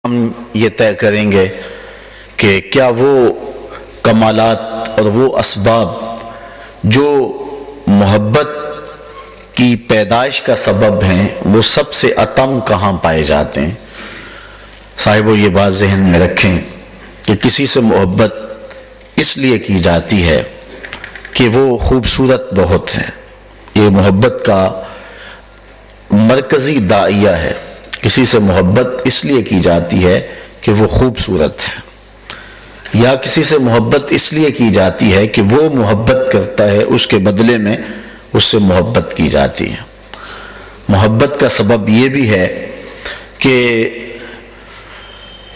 ہم یہ طے کریں گے کہ کیا وہ کمالات اور وہ اسباب جو محبت کی پیدائش کا سبب ہیں وہ سب سے اتم کہاں پائے جاتے ہیں۔ صاحبو یہ بات ذہن میں رکھیں کہ کسی سے محبت اس لیے کی جاتی ہے کہ وہ خوبصورت بہت ہے، یہ محبت کا مرکزی داعیہ ہے۔ کسی سے محبت اس لیے کی جاتی ہے کہ وہ خوبصورت ہے، یا کسی سے محبت اس لیے کی جاتی ہے کہ وہ محبت کرتا ہے، اس کے بدلے میں اس سے محبت کی جاتی ہے۔ محبت کا سبب یہ بھی ہے کہ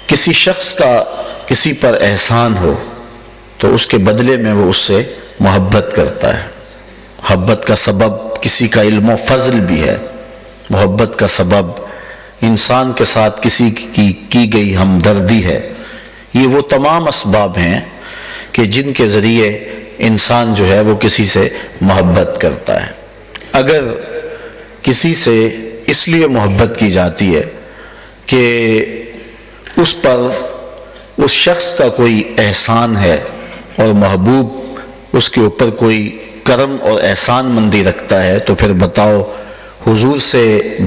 کسی شخص کا کسی پر احسان ہو تو اس کے بدلے میں وہ اس سے محبت کرتا ہے۔ محبت کا سبب کسی کا علم و فضل بھی ہے۔ محبت کا سبب انسان کے ساتھ کسی کی گئی ہمدردی ہے۔ یہ وہ تمام اسباب ہیں کہ جن کے ذریعے انسان جو ہے وہ کسی سے محبت کرتا ہے۔ اگر کسی سے اس لیے محبت کی جاتی ہے کہ اس پر اس شخص کا کوئی احسان ہے اور محبوب اس کے اوپر کوئی کرم اور احسان مندی رکھتا ہے، تو پھر بتاؤ حضور سے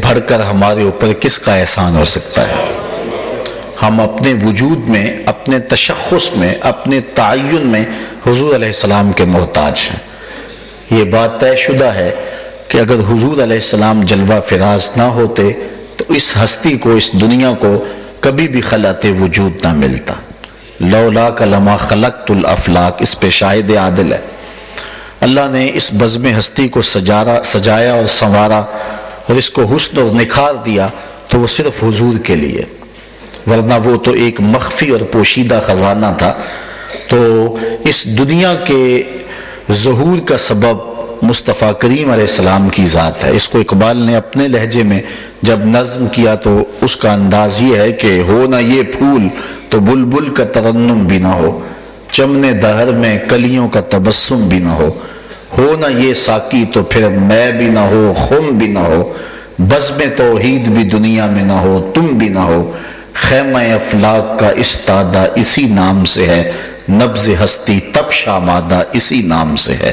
بڑھ کر ہمارے اوپر کس کا احسان ہو سکتا ہے؟ ہم اپنے وجود میں، اپنے تشخص میں، اپنے تعین میں حضور علیہ السلام کے محتاج ہیں۔ یہ بات طے شدہ ہے کہ اگر حضور علیہ السلام جلوہ فراز نہ ہوتے تو اس ہستی کو، اس دنیا کو کبھی بھی خلعت وجود نہ ملتا۔ لولاک لما خلقت الافلاک، اس پہ شاہد عادل ہے۔ اللہ نے اس بزم ہستی کو سجایا اور سنوارا اور اس کو حسن اور نکھار دیا تو وہ صرف حضور کے لیے، ورنہ وہ تو ایک مخفی اور پوشیدہ خزانہ تھا۔ تو اس دنیا کے ظہور کا سبب مصطفیٰ کریم علیہ السلام کی ذات ہے۔ اس کو اقبال نے اپنے لہجے میں جب نظم کیا تو اس کا انداز یہ ہے کہ ہو نہ یہ پھول تو بلبل کا ترنم بھی نہ ہو، چمن دہر میں کلیوں کا تبسم بھی نہ ہو نہ یہ ساقی تو پھر میں بھی نہ ہو، خم بھی نہ ہو، بزم توحید بھی دنیا میں نہ ہو، تم بھی نہ ہو، خیمہ افلاک کا استادہ اسی نام سے ہے، نبض ہستی تب شامادہ اسی نام سے ہے۔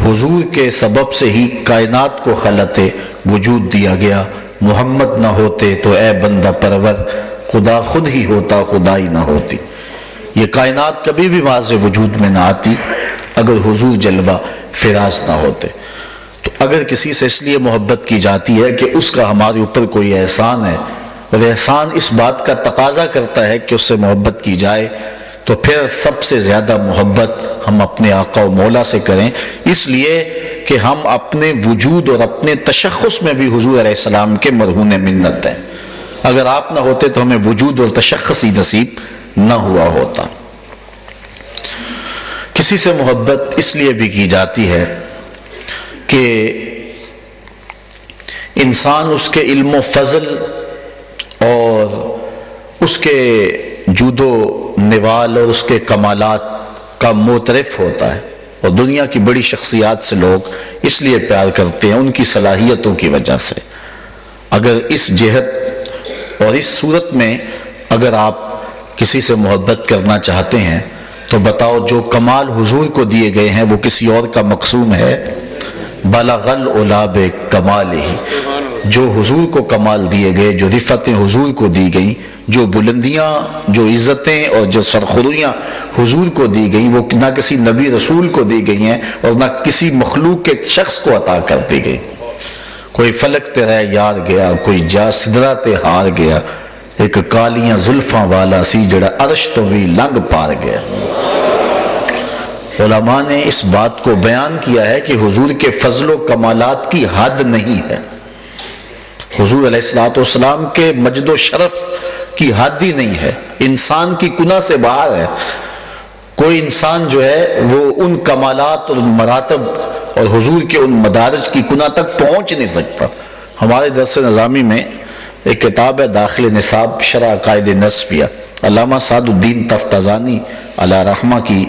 حضور کے سبب سے ہی کائنات کو خلعت وجود دیا گیا۔ محمد نہ ہوتے تو اے بندہ پرور خدا خود ہی ہوتا، خدائی نہ ہوتی۔ یہ کائنات کبھی بھی معاذ وجود میں نہ آتی اگر حضور جلوہ فراز نہ ہوتے۔ تو اگر کسی سے اس لیے محبت کی جاتی ہے کہ اس کا ہمارے اوپر کوئی احسان ہے اور احسان اس بات کا تقاضا کرتا ہے کہ اس سے محبت کی جائے، تو پھر سب سے زیادہ محبت ہم اپنے آقا و مولا سے کریں، اس لیے کہ ہم اپنے وجود اور اپنے تشخص میں بھی حضور علیہ السلام کے مرہون منت ہیں۔ اگر آپ نہ ہوتے تو ہمیں وجود اور تشخص ہی نصیب نہ ہوا ہوتا۔ کسی سے محبت اس لیے بھی کی جاتی ہے کہ انسان اس کے علم و فضل اور اس کے جود و نوال اور اس کے کمالات کا معترف ہوتا ہے، اور دنیا کی بڑی شخصیات سے لوگ اس لیے پیار کرتے ہیں ان کی صلاحیتوں کی وجہ سے۔ اگر اس جہت اور اس صورت میں اگر آپ کسی سے محبت کرنا چاہتے ہیں تو بتاؤ جو کمال حضور کو دیے گئے ہیں وہ کسی اور کا مقسوم ہے؟ بلغ العلا بکمالہ، جو حضور کو کمال دیے گئے، جو رفتیں حضور کو دی گئیں، جو بلندیاں، جو عزتیں اور جو سرخرویاں حضور کو دی گئیں، وہ نہ کسی نبی رسول کو دی گئی ہیں اور نہ کسی مخلوق کے شخص کو عطا کر دی گئی۔ کوئی فلک تیرا یار گیا، کوئی جا سدرا تے ہار گیا، ایک کالیاں زلفاں والا سی جڑا عرش تو بھی لنگ پار گیا۔ علماء نے اس بات کو بیان کیا ہے کہ حضور کے فضل و کمالات کی حد نہیں ہے۔ حضور علیہ السلام کے مجد و شرف کی حد ہی نہیں ہے، انسان کی کنہ سے باہر ہے۔ کوئی انسان جو ہے وہ ان کمالات اور ان مراتب اور حضور کے ان مدارج کی کنہ تک پہنچ نہیں سکتا۔ ہمارے درس نظامی میں ایک کتاب ہے داخل نصاب شرح عقائد نصفیہ، علامہ سعد الدین تفتازانی علیہ رحمہ کی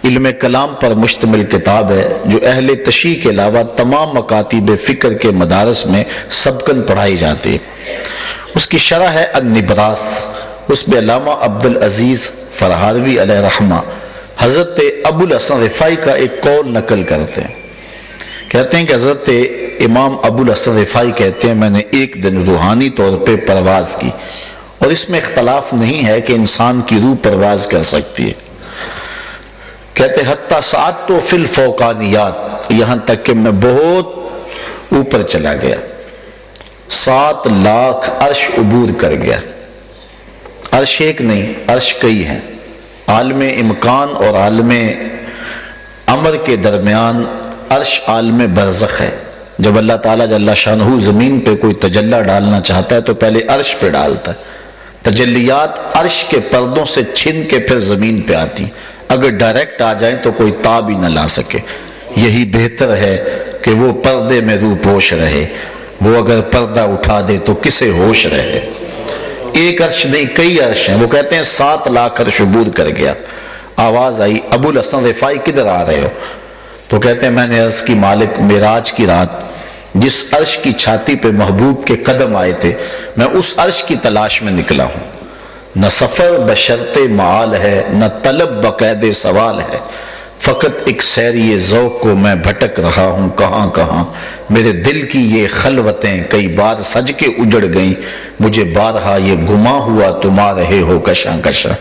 علم کلام پر مشتمل کتاب ہے، جو اہل تشیع کے علاوہ تمام مکاتب فکر کے مدارس میں سبقاً پڑھائی جاتی ہے۔ اس کی شرح ہے النبراس اس میں علامہ عبدالعزیز فرہاروی علیہ رحمہ حضرت ابو الحسن رفاعی کا ایک قول نقل کرتے ہیں. کہتے ہیں کہ حضرت امام ابو الحسن رفاعی کہتے ہیں میں نے ایک دن روحانی طور پہ پرواز کی، اور اس میں اختلاف نہیں ہے کہ انسان کی روح پرواز کر سکتی ہے. کہتے حتیٰ سعادت تو فی الفوقانیات، یہاں تک کہ میں بہت اوپر چلا گیا، 7 لاکھ عرش عبور کر گیا. عرش ایک نہیں، عرش کئی ہیں. عالم امکان اور عالم امر کے درمیان عرش عالم برزخ ہے. جب اللہ تعالیٰ جل شانہ زمین پہ کوئی تجلی ڈالنا چاہتا ہے تو پہلے عرش پہ ڈالتا ہے. تجلیات عرش کے پردوں سے چھن کے پھر زمین پہ آتی. اگر ڈائریکٹ آ جائیں تو کوئی تاب ہی نہ لا سکے. یہی بہتر ہے کہ وہ پردے میں روح پوش رہے. وہ اگر پردہ اٹھا دے تو کسے ہوش رہے. ایک عرش نہیں، کئی عرش ہیں. وہ کہتے ہیں 7 لاکھ عرش عبور کر گیا. آواز آئی ابو الحسن رفاعی کدھر آ رہے ہو؟ تو کہتے ہیں میں نے عرض کی مالک معراج کی رات جس عرش کی چھاتی پہ محبوب کے قدم آئے تھے میں اس عرش کی تلاش میں نکلا ہوں. نہ سفر بشرط معال ہے، نہ طلب بقید سوال ہے. فقط ایک سیری ذوق کو میں بھٹک رہا ہوں کہاں کہاں. میرے دل کی یہ خلوتیں کئی بار سج کے اجڑ گئیں. مجھے بارہا یہ گما ہوا تم آ رہے ہو کشاں کشاں.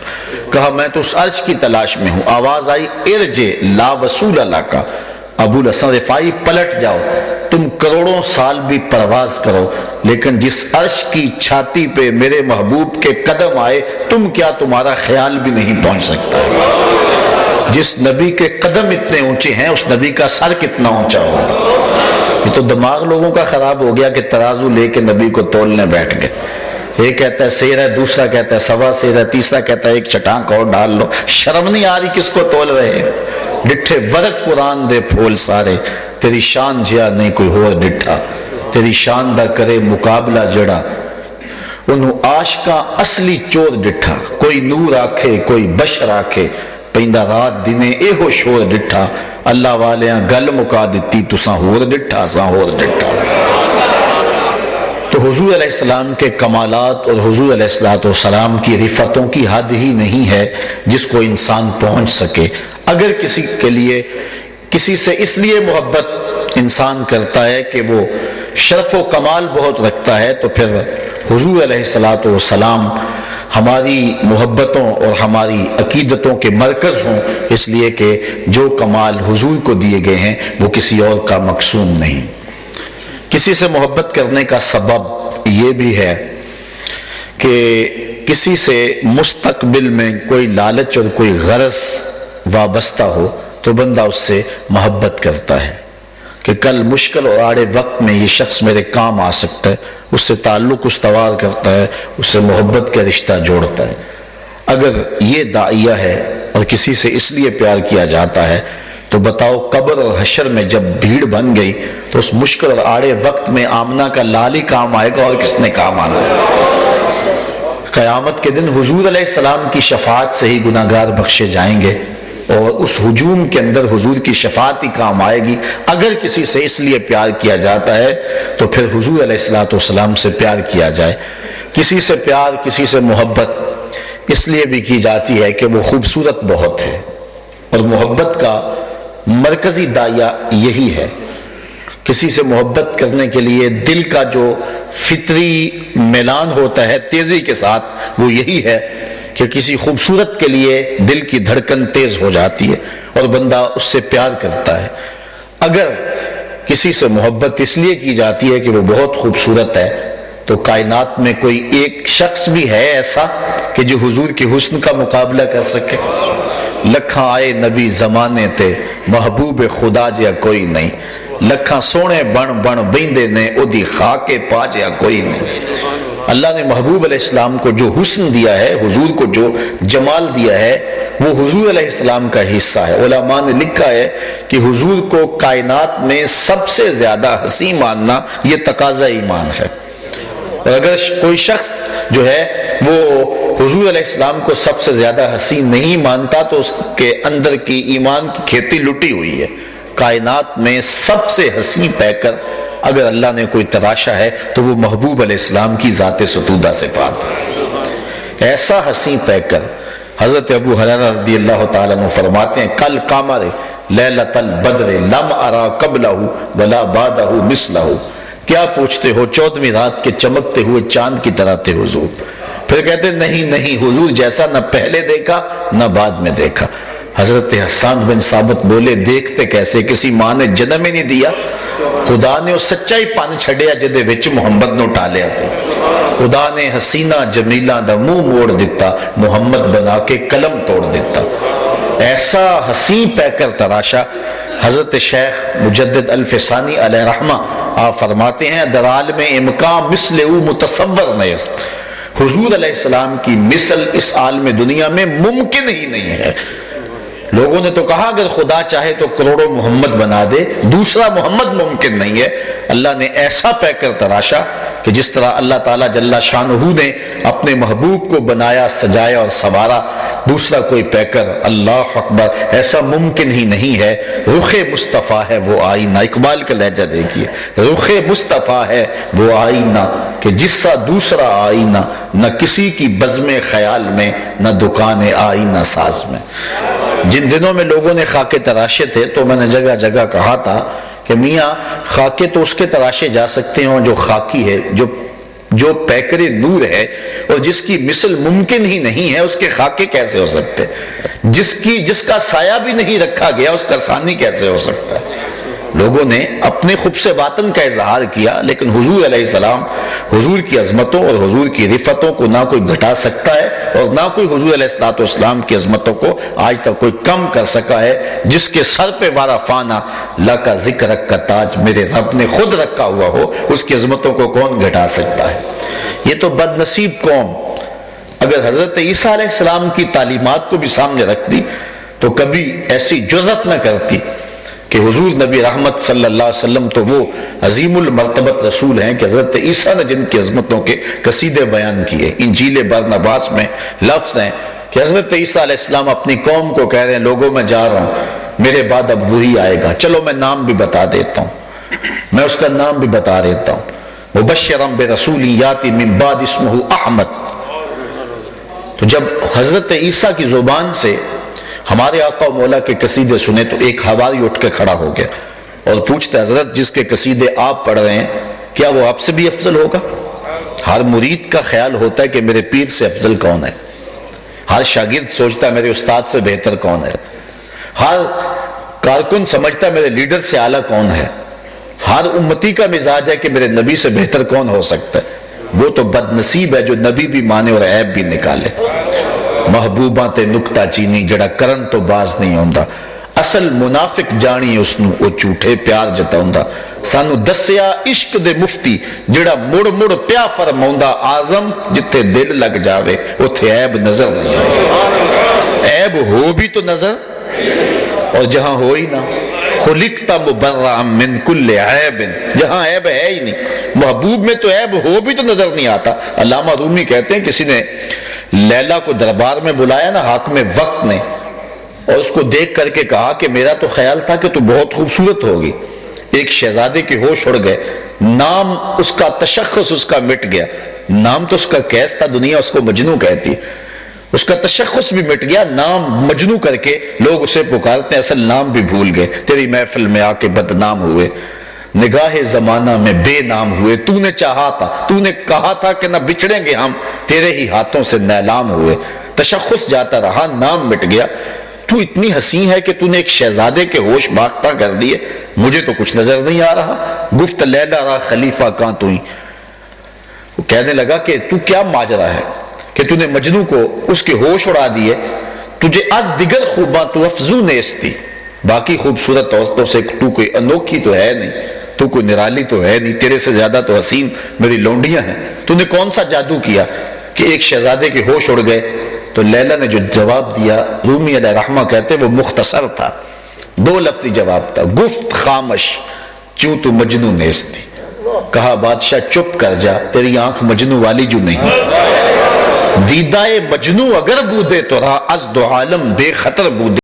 کہا میں تو اس عرش کی تلاش میں ہوں. آواز آئی ارجے لا وصول اللہ کا. ابو الحسن رفاعی پلٹ جاؤ، تم کروڑوں سال بھی پرواز کرو لیکن جس عرش کی چھاتی پہ میرے محبوب کے قدم آئے تم کیا، تمہارا خیال بھی نہیں پہنچ سکتا. جس نبی کے قدم اتنے اونچے ہیں اس نبی کا سر کتنا اونچا ہوگا. یہ تو دماغ لوگوں کا خراب ہو گیا کہ ترازو لے کے نبی کو تولنے بیٹھ گئے. ایک کہتا ہے سیر ہے، دوسرا کہتا ہے سوا سیر ہے، تیسرا کہتا ہے ایک چٹانک اور ڈال لو. شرم نہیں آ رہی کس کو تول رہے ہیں؟ ڈٹھے ورق قرآن دے پھول سارے، تیری شان جیا نہیں کوئی ہور ڈٹھا. تیری شان دا کرے مقابلہ جڑا، انہوں عاشقاں اصلی چور ڈٹھا. کوئی نور آکھے کوئی بشر آکھے، پیندا رات دنے ایہو شور ڈٹھا. اللہ والیاں گل مکا دتی تساں ہور ڈٹھا ساں ہور ڈٹھا. تو حضور علیہ السلام کے کمالات اور حضور علیہ السلام کی رفتوں کی حد ہی نہیں ہے جس کو انسان پہنچ سکے. اگر کسی کے لیے کسی سے اس لیے محبت انسان کرتا ہے کہ وہ شرف و کمال بہت رکھتا ہے تو پھر حضور علیہ السلام ہماری محبتوں اور ہماری عقیدتوں کے مرکز ہوں، اس لیے کہ جو کمال حضور کو دیے گئے ہیں وہ کسی اور کا مقصود نہیں. کسی سے محبت کرنے کا سبب یہ بھی ہے کہ کسی سے مستقبل میں کوئی لالچ اور کوئی غرض وابستہ ہو تو بندہ اس سے محبت کرتا ہے کہ کل مشکل اور آڑے وقت میں یہ شخص میرے کام آ سکتا ہے. اس سے تعلق استوار کرتا ہے، اس سے محبت کا رشتہ جوڑتا ہے. اگر یہ داعیہ ہے اور کسی سے اس لیے پیار کیا جاتا ہے تو بتاؤ قبر اور حشر میں جب بھیڑ بن گئی تو اس مشکل اور آڑے وقت میں آمنہ کا لال ہی کام آئے گا اور کس نے کام آنا ہے؟ قیامت کے دن حضور علیہ السلام کی شفاعت سے ہی گناہگار بخشے جائیں گے اور اس ہجوم کے اندر حضور کی شفاعت ہی کام آئے گی. اگر کسی سے اس لیے پیار کیا جاتا ہے تو پھر حضور علیہ السلام سے پیار کیا جائے. کسی سے پیار، کسی سے محبت اس لیے بھی کی جاتی ہے کہ وہ خوبصورت بہت ہے، اور محبت کا مرکزی داعیہ یہی ہے. کسی سے محبت کرنے کے لیے دل کا جو فطری میلان ہوتا ہے تیزی کے ساتھ وہ یہی ہے کہ کسی خوبصورت کے لیے دل کی دھڑکن تیز ہو جاتی ہے اور بندہ اس سے پیار کرتا ہے. اگر کسی سے محبت اس لیے کی جاتی ہے کہ وہ بہت خوبصورت ہے تو کائنات میں کوئی ایک شخص بھی ہے ایسا کہ جو حضور کے حسن کا مقابلہ کر سکے؟ لکھاں آئے نبی زمانے تے محبوب خدا جیا کوئی نہیں. لکھاں سونے بن بن بیندے نے او دی خاکے پا جیا کوئی نہیں. اللہ نے محبوب علیہ السلام کو جو حسن دیا ہے، حضور کو جو جمال دیا ہے، وہ حضور علیہ السلام کا حصہ ہے. علماء نے لکھا ہے کہ حضور کو کائنات میں سب سے زیادہ حسین ماننا یہ تقاضا ایمان ہے. اور اگر کوئی شخص جو ہے وہ حضور علیہ السلام کو سب سے زیادہ حسین نہیں مانتا تو اس کے اندر کی ایمان کی کھیتی لٹی ہوئی ہے. کائنات میں سب سے حسین پیکر اگر اللہ نے کوئی تراشا ہے تو وہ محبوب علیہ السلام کی ذات ستودہ صفات ہے. ایسا ہنسی پیکر۔ حضرت ابو ہریرہ رضی اللہ تعالیٰ عنہ فرماتے ہیں کل قمر لیلۃ البدر لم ارا قبلہ ولا بعدہ مثلہ، کیا پوچھتے ہو 14ویں رات کے چمکتے ہوئے چاند کی طرح تھے حضور۔ پھر کہتے نہیں حضور جیسا نہ پہلے دیکھا نہ بعد میں دیکھا۔ حضرت حسان بن ثابت بولے دیکھتے کیسے، کسی ماں نے جنم ہی نہیں دیا، خدا نے وہ سچائی پن چھڑیا جدے وچ محمد نو ٹالیا سی۔ خدا نے حسینہ جمیلہ دا منہ موڑ دیتا، محمد بنا کے قلم توڑ دیتا۔ ایسا حسین پیکر تراشا۔ حضرت شیخ مجدد الفسانی علیہ رحمہ آپ فرماتے ہیں در عالم امکان مثل او متصور نیست، حضور علیہ السلام کی مثل اس عالم دنیا میں ممکن ہی نہیں ہے۔ لوگوں نے تو کہا اگر خدا چاہے تو کروڑوں محمد بنا دے، دوسرا محمد ممکن نہیں ہے۔ اللہ نے ایسا پیکر تراشا کہ جس طرح اللہ تعالیٰ جل شانہ نے اپنے محبوب کو بنایا، سجایا اور سنوارا، دوسرا کوئی پیکر اللہ اکبر ایسا ممکن ہی نہیں ہے۔ رخ مصطفیٰ ہے وہ آئینہ، اقبال کا لہجہ دیکھیے، رخ مصطفیٰ ہے وہ آئینہ کہ جس سا دوسرا آئینہ نہ کسی کی بزم خیال میں نہ دکان آئینہ ساز میں۔ جن دنوں میں لوگوں نے خاکے تراشے تھے تو میں نے جگہ جگہ کہا تھا کہ میاں خاکے تو اس کے تراشے جا سکتے ہیں جو خاکی ہے، جو پیکر نور ہے اور جس کی مثل ممکن ہی نہیں ہے، اس کے خاکے کیسے ہو سکتے؟ جس کا سایہ بھی نہیں رکھا گیا اس کا ثانی کیسے ہو سکتا ہے؟ لوگوں نے اپنے خب سے باطن کا اظہار کیا، لیکن حضور علیہ السلام، حضور کی عظمتوں اور حضور کی رفتوں کو نہ کوئی گھٹا سکتا ہے اور نہ کوئی حضور علیہ السلام کی عظمتوں کو آج تک کوئی کم کر سکا ہے۔ جس کے سر پہ وارا فانا لکا ذکر کا تاج میرے رب نے خود رکھا ہوا ہو، اس کی عظمتوں کو کون گھٹا سکتا ہے؟ یہ تو بد نصیب قوم اگر حضرت عیسیٰ علیہ السلام کی تعلیمات کو بھی سامنے رکھ دی تو کبھی ایسی جرأت نہ کرتی کہ حضور نبی رحمت صلی اللہ علیہ وسلم تو وہ عظیم المرتبت رسول ہیں کہ حضرت عیسیٰ نے جن کی عظمتوں کے قصیدے بیان کیے۔ انجیل برنباس میں لفظ ہیں کہ حضرت عیسیٰ علیہ السلام اپنی قوم کو کہہ رہے ہیں لوگوں میں جا رہا ہوں، میرے بعد اب وہی آئے گا، چلو میں نام بھی بتا دیتا ہوں، میں اس کا نام بھی بتا دیتا ہوں، مبشرم برسول یاتی من بعد اسمہ احمد۔ تو جب حضرت عیسیٰ کی زبان سے ہمارے آقا و مولا کے قصیدے سنے تو ایک حواری اٹھ کے کھڑا ہو گیا اور پوچھتا حضرت جس کے قصیدے آپ پڑھ رہے ہیں کیا وہ آپ سے بھی افضل ہوگا؟ ہر مرید کا خیال ہوتا ہے کہ میرے پیر سے افضل کون ہے، ہر شاگرد سوچتا ہے میرے استاد سے بہتر کون ہے، ہر کارکن سمجھتا ہے میرے لیڈر سے اعلیٰ کون ہے، ہر امتی کا مزاج ہے کہ میرے نبی سے بہتر کون ہو سکتا ہے۔ وہ تو بد نصیب ہے جو نبی بھی مانے اور عیب بھی نکالے۔ محبوباں تے نکتہ چینی جڑا کرن تو باز نہیں ہوندا، اصل منافق جانی اس نو او جھوٹے پیار جتاوندا۔ سانو دسیا عشق دے مفتی جڑا مڑ مڑ پیا فرماوندا، اعظم جتے دل لگ جاوے اوتھے عیب نظر نہیں آئے۔ عیب ہو بھی تو نظر اور جہاں ہو ہی نہ، خلقت مبرئا من کل عیب، جہاں عیب ہے ہی نہیں، محبوب میں تو عیب ہو بھی تو نظر نہیں آتا۔ علامہ رومی کہتے ہیں کسی نے لیلا کو دربار میں بلایا نا حاکم وقت نے، اور اس کو دیکھ کر کے کہا کہ میرا تو خیال تھا کہ تو بہت خوبصورت ہوگی۔ ایک شہزادے کے ہوش اڑ گئے، نام اس کا تشخص اس کا مٹ گیا، نام تو اس کا قیس تھا، دنیا اس کو مجنو کہتی ہے، اس کا تشخص بھی مٹ گیا، نام مجنو کر کے لوگ اسے پکارتے ہیں، اصل نام بھی بھول گئے، تیری محفل میں آ کے بدنام ہوئے، نگاہ زمانہ میں بے نام ہوئے، تو نے چاہا تھا، تو نے کہا تھا کہ نہ بچھڑیں گے ہم، تیرے ہی ہاتھوں سے نیلام ہوئے، تشخص جاتا رہا، نام مٹ گیا، تو اتنی حسین ہے کہ تو نے ایک شہزادے کے ہوش باختہ کر دیے، مجھے تو کچھ نظر نہیں آ رہا، گفت لیلا را خلیفہ کہاں تو ہی، وہ کہنے لگا کہ تو کیا ماجرا ہے کہ تو نے مجنو کو اس کے ہوش اڑا دیے، تجھے از دیگر خوباں تو افزو نیستی، باقی خوبصورت عورتوں سے تو کوئی انوکھی تو ہے نہیں، تو کوئی نرالی تو ہے نہیں، تیرے سے زیادہ تو حسین میری لونڈیاں ہیں، تو نے کون سا جادو کیا کہ ایک شہزادے کے ہوش اڑ گئے؟ تو لیلا نے جو جواب دیا، رومی علیہ رحمہ کہتے وہ مختصر تھا، دو لفظی جواب تھا، گفت خامش چوں تو مجنو نیستی، کہا بادشاہ چپ کر جا، تیری آنکھ مجنو والی جو نہیں، دیدائے مجنو اگر بودے تو رہا از دو عالم بے خطر بودے۔